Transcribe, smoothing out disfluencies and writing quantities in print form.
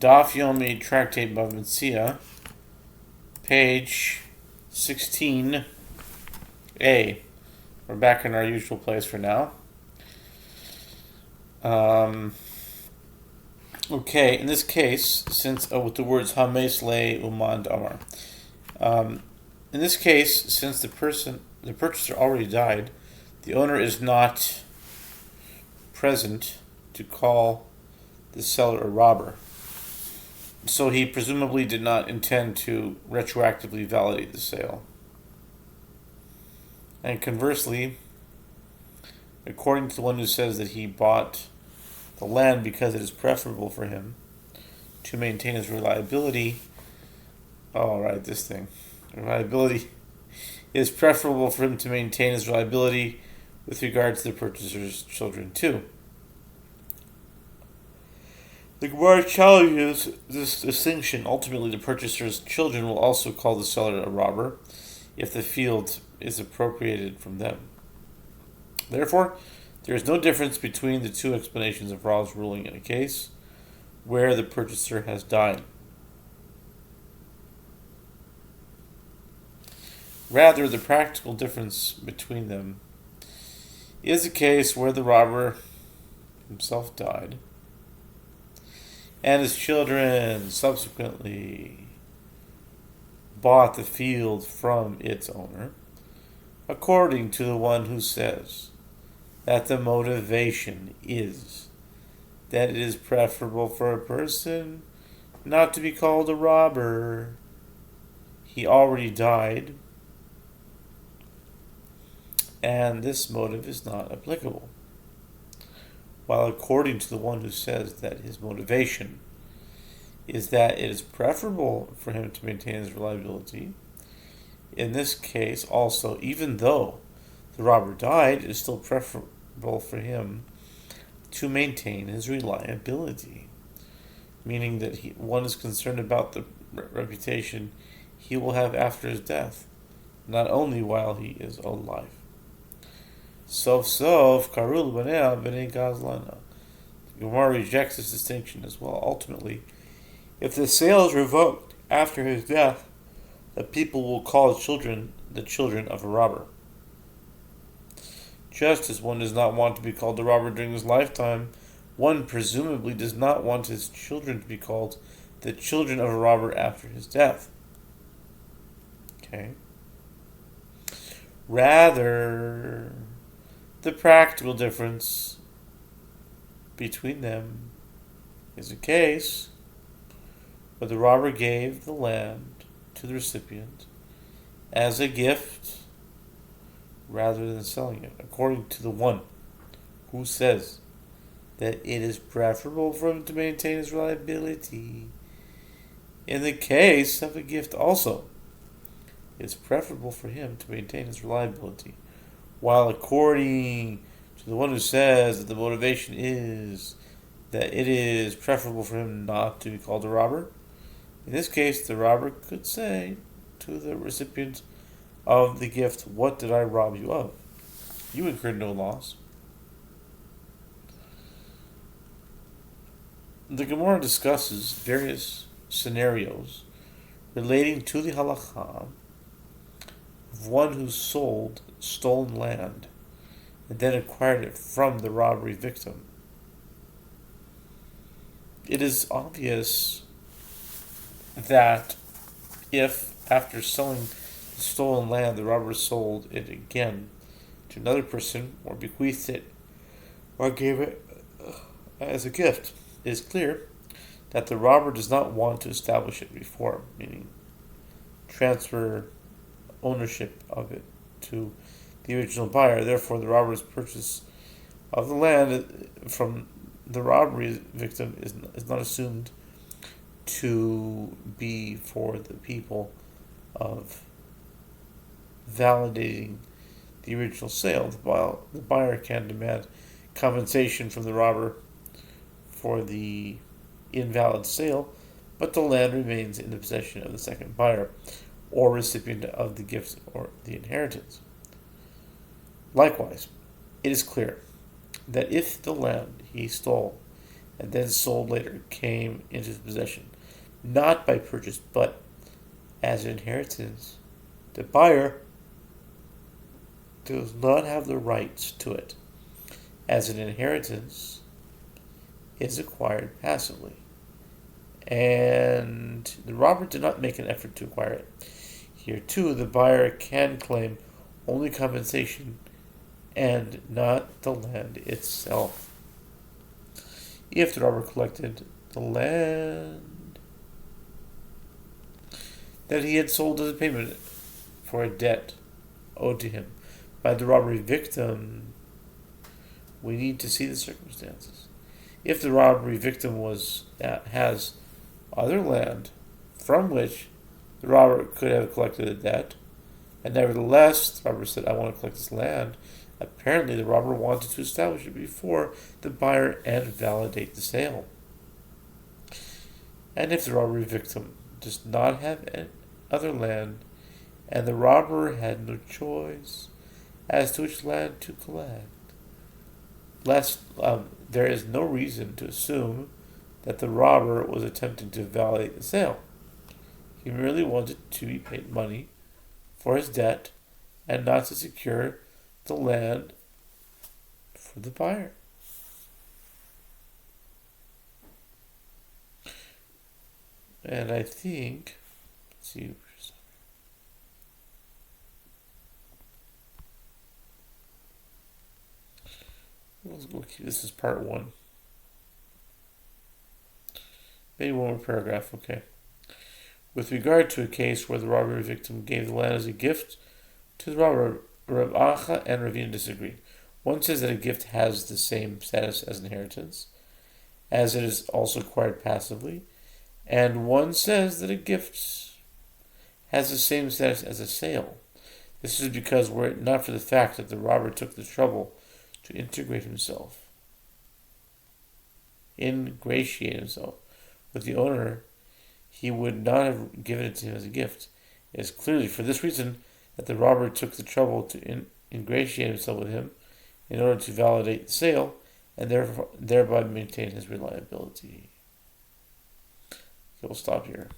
Daf Yomi Tractate Bava Metzia, page 16a. We're back in our usual place for now. Okay, in this case, since with the words Hames Le Uman Damar. In this case, since the purchaser already died, the owner is not present to call the seller a robber. So he presumably did not intend to retroactively validate the sale. And conversely, according to the one who says that he bought the land because it is preferable for him to maintain his reliability, reliability is preferable for him to maintain his reliability with regard to the purchaser's children too. The Gemara challenges this distinction. Ultimately, the purchaser's children will also call the seller a robber if the field is appropriated from them. Therefore, there is no difference between the two explanations of Rav's ruling in a case where the purchaser has died. Rather, the practical difference between them is a case where the robber himself died and his children subsequently bought the field from its owner, according to the one who says that the motivation is that it is preferable for a person not to be called a robber. He already died, and this motive is not applicable. While according to the one who says that his motivation is that it is preferable for him to maintain his reliability, in this case also, even though the robber died, it is still preferable for him to maintain his reliability, meaning that one is concerned about the reputation he will have after his death, not only while he is alive. Sof karul b'nei gazlana. The Gemara rejects this distinction as well. Ultimately, if the sale is revoked after his death, the people will call his children the children of a robber. Just as one does not want to be called a robber during his lifetime, one presumably does not want his children to be called the children of a robber after his death. Okay. Rather, the practical difference between them is a case where the robber gave the land to the recipient as a gift rather than selling it, according to the one who says that it is preferable for him to maintain his reliability. In the case of a gift also, it is preferable for him to maintain his reliability, while according to the one who says that the motivation is that it is preferable for him not to be called a robber, in this case, the robber could say to the recipient of the gift, "What did I rob you of? You incurred no loss." The Gemara discusses various scenarios relating to the halakha of one who sold stolen land and then acquired it from the robbery victim. It is obvious that if, after selling the stolen land, the robber sold it again to another person, or bequeathed it, or gave it as a gift, it is clear that the robber does not want to establish it before, meaning transfer ownership of it to the original buyer. Therefore, the robber's purchase of the land from the robbery victim is not assumed to be for the people of validating the original sale, while the buyer can demand compensation from the robber for the invalid sale, but the land remains in the possession of the second buyer or recipient of the gift or the inheritance. Likewise, it is clear that if the land he stole and then sold later came into his possession, not by purchase, but as an inheritance, the buyer does not have the rights to it, as an inheritance is acquired passively. And the robber did not make an effort to acquire it. Here, too, the buyer can claim only compensation and not the land itself. If the robber collected the land that he had sold as a payment for a debt owed to him by the robbery victim, we need to see the circumstances. If the robbery victim has other land from which the robber could have collected a debt, and nevertheless the robber said, I want to collect this land, apparently the robber wanted to establish it before the buyer and validate the sale. And if the robbery victim does not have other land, and the robber had no choice as to which land to collect, there is no reason to assume that the robber was attempting to validate the sale. He merely wanted to be paid money for his debt and not to secure the land for the buyer. And I think, let's see, we'll keep this as part 1. Maybe one more paragraph, okay. With regard to a case where the robbery victim gave the land as a gift to the robber, Rav Acha and Ravina disagreed. One says that a gift has the same status as inheritance, as it is also acquired passively, and one says that a gift has the same status as a sale. This is because were it not for the fact that the robber took the trouble to ingratiate himself with the owner, he would not have given it to him as a gift. It is clearly for this reason that the robber took the trouble to ingratiate himself with him in order to validate the sale and thereby maintain his reliability. Okay, we'll stop here.